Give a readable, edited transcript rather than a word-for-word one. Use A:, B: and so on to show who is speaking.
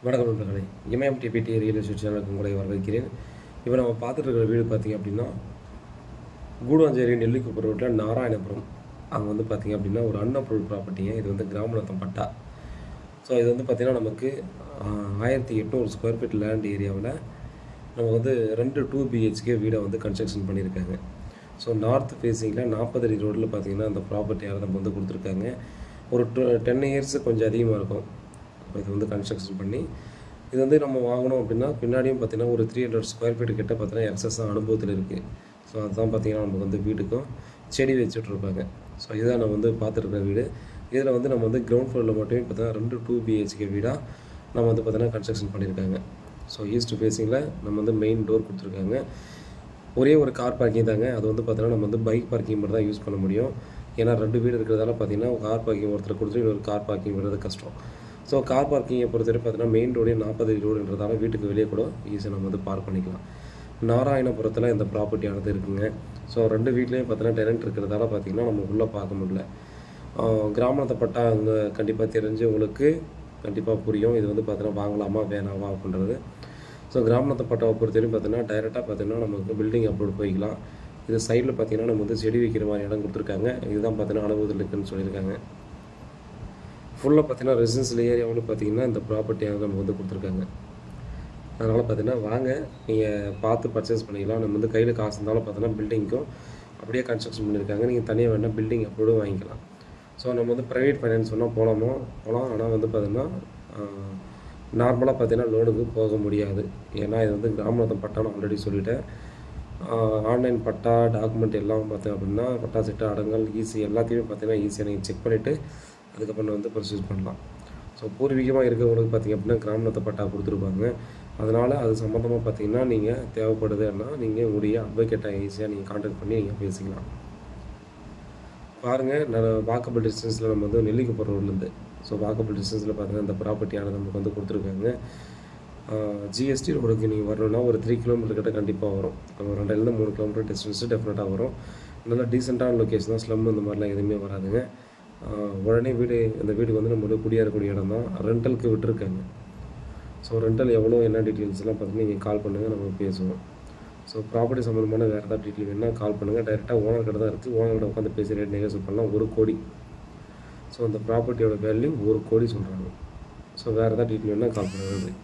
A: வணக்கம் நண்பர்களே, எம்எம்டிபிடி real estate சேனலுக்கு உங்களை வரவேற்கிறேன். இப்போ நம்ம பார்த்துட்டு இருக்கிற வீடு பார்த்திங்க அப்படின்னா கூடுவாஞ்சேரி நெல்லிக்குப்பம் ரோட்டில் நாராயணபுரம். அங்கே வந்து பார்த்திங்க அப்படின்னா ஒரு அன்அப்ரூவ்ட் ப்ராப்பர்ட்டிங்க. இது வந்து கிராமநத்தம் பட்டா. ஸோ இது வந்து பார்த்திங்கன்னா நமக்கு 1800 ஸ்கொயர் ஃபீட் லேண்ட் ஏரியாவில் நம்ம வந்து 2 2BHK வீடை வந்து கன்ஸ்ட்ரக்ஷன் பண்ணியிருக்காங்க. ஸோ நார்த் ஃபேஸிங்கில் 40 அடி ரோட்டில் பார்த்திங்கன்னா அந்த ப்ராப்பர்ட்டியால் நம்ம வந்து கொடுத்துருக்காங்க. ஒரு 10 இயர்ஸ் கொஞ்சம் அதிகமாக இருக்கும் இது வந்து கன்ஸ்ட்ரக்ஷன் பண்ணி. இது வந்து நம்ம வாங்கணும் அப்படின்னா பின்னாடியும் பார்த்திங்கன்னா ஒரு 300 ஸ்கொயர் ஃபீட்டு கிட்ட பார்த்தீங்கன்னா எக்ஸஸாக அனுபவத்தில் இருக்குது. ஸோ அதுதான் பார்த்திங்கன்னா நமக்கு வந்து வீட்டுக்கும் செடி வச்சுட்ருப்பாங்க. ஸோ இதுதான் நம்ம வந்து பார்த்துருக்க வீடு. இதில் வந்து நம்ம வந்து கிரவுண்ட் ஃப்ளோரில் மட்டுமே பார்த்தீங்கன்னா 2 2BHK வீடாக நம்ம வந்து பார்த்திங்கன்னா கன்ஸ்ட்ரக்ஷன் பண்ணியிருக்காங்க. ஸோ ஈஸ்ட் ஃபேஸிங்கில் நம்ம வந்து மெயின் டோர் கொடுத்துருக்காங்க. ஒரே ஒரு கார் பார்க்கிங் தாங்க. அது வந்து பார்த்திங்கன்னா நம்ம வந்து பைக் பார்க்கிங் மட்டும் தான் யூஸ் பண்ண முடியும். ஏன்னா 2 வீடு இருக்கிறதால பார்த்திங்கன்னா கார் பார்க்கிங் ஒருத்தர் கொடுத்துட்டு இன்னொரு கார் பார்க்கிங் வர்றது கஷ்டம். ஸோ கார் பார்க்கிங்கை பொறுத்தவரை பார்த்தீங்கன்னா மெயின் ரோடே 40 அடி ரோடுன்றதால வீட்டுக்கு வெளியே கூட ஈஸியாக நம்ம வந்து பார்க் பண்ணிக்கலாம். நாராயணபுரத்தில் இந்த ப்ராப்பர்ட்டியானது இருக்குங்க. ஸோ 2 வீட்லேயும் பார்த்தீங்கன்னா டெனண்ட் இருக்கிறதால பார்த்திங்கன்னா நம்ம உள்ளே பார்க்க முடியல. கிராமத்தை பட்டா அங்கே கண்டிப்பாக தெரிஞ்சு உங்களுக்கு கண்டிப்பாக புரியும். இது வந்து பார்த்தீங்கன்னா வாங்கலாமா வேணாமா அப்படின்றது. ஸோ கிராமத்தை பட்டாவை பொறுத்தவரையும் பார்த்தீங்கன்னா டைரெக்டாக பார்த்தீங்கன்னா நமக்கு பில்டிங் அப்லோட் போய்க்கலாம். இது சைடில் பார்த்தீங்கன்னா நம்ம வந்து செடி வைக்கிற மாதிரி இடம் கொடுத்துருக்காங்க. இதுதான் பார்த்தீங்கன்னா அனுபவத்தில் இருக்குதுன்னு சொல்லியிருக்காங்க. ஃபுல்லாக பார்த்தீங்கன்னா ரெசிடென்ஷியல் ஏரியாவில் பார்த்தீங்கன்னா இந்த ப்ராப்பர்ட்டியாக நம்ம வந்து கொடுத்துருக்காங்க. அதனால் பார்த்தீங்கன்னா வாங்க நீங்கள் பார்த்து பர்ச்சேஸ் பண்ணிக்கலாம். நம்ம வந்து கையில் காசு இருந்தாலும் பார்த்தீங்கன்னா பில்டிங்க்கும் அப்படியே கன்ஸ்ட்ரக்ஷன் பண்ணியிருக்காங்க. நீங்கள் தனியாக வேணால் பில்டிங் அப்லோடும் வாங்கிக்கலாம். ஸோ நம்ம வந்து ப்ரைவேட் ஃபைனான்ஸ் சொன்னால் போகலாம். ஆனால் வந்து பார்த்திங்கன்னா நார்மலாக பார்த்தீங்கன்னா லோனுக்கு போக முடியாது. ஏன்னா இது வந்து கிராமநத்தம் பட்டான்னு ஆல்ரெடி சொல்லிட்டேன். ஆன்லைன் பட்டா டாக்குமெண்ட் எல்லாம் பார்த்தீங்க அப்படின்னா பட்டா சிட்டா அடங்கல் ஈஸி எல்லாத்தையுமே பார்த்தீங்கன்னா ஈஸியாக நீங்கள் செக் பண்ணிவிட்டு அதுக்கப்புறம் வந்து ப்ரொசீஸ் பண்ணலாம். ஸோ பூர்வீகமாக இருக்கிறவங்களுக்கு பார்த்திங்க அப்படின்னா கிராமநத்த பட்டா கொடுத்துருப்பாங்க. அதனால் அது சம்மந்தமாக பார்த்திங்கன்னா நீங்கள் தேவைப்படுதுன்னா நீங்கள் உங்களுடைய அட்வொகேட்டை ஈஸியாக நீங்கள் கான்டாக்ட் பண்ணி நீங்கள் பேசிக்கலாம். பாருங்கள், நான் வாக்கபிள் டிஸ்டன்ஸில் நம்ம வந்து நெல்லிக்குப்பம் ரோட்லேருந்து ஸோ வாக்கபிள் டிஸ்டன்ஸில் பார்த்தீங்கன்னா இந்த ப்ராப்பர்ட்டியானது நமக்கு வந்து கொடுத்துருக்காங்க. ஜிஎஸ்டி ரோடுக்கு நீங்கள் வரணுன்னா ஒரு 3 கிலோமீட்டர் கிட்ட கண்டிப்பாக வரும். 2லேருந்து 3 கிலோமீட்டர் டிஸ்டன்ஸு டெஃபினட்டாக வரும். நல்லா டீசெண்டான லொக்கேஷன் தான். ஸ்லம் இந்த மாதிரிலாம் எதுவுமே வராதுங்க. உடனே இந்த வீட்டுக்கு வந்து நம்ம குடியேறக்கூடிய இடம் தான். ரெண்டலுக்கு விட்டுருக்காங்க. ஸோ ரெண்டல் எவ்வளோ என்ன டீட்டெயில்ஸ்லாம் பார்த்தீங்கன்னா நீங்கள் கால் பண்ணுங்கள், நம்ம பேசுவோம். ஸோ ப்ராப்பர்ட்டி சம்மந்தமான வேறு ஏதாவது டீட்டெயில் வேணால் கால் பண்ணுங்கள். டைரெக்டாக ஓனர் கிட்ட தான் இருக்குது. ஓனர் கிட்ட உட்காந்து பேசி ரேட் நெகோசியேட் பண்ணலாம். 1 கோடி. ஸோ அந்த ப்ராப்பர்ட்டியோட வேல்யூ 1 கோடி சொல்கிறாங்க. ஸோ வேறு ஏதாவது டீட்டெயில் வேணால் கால் பண்ணுங்கள்.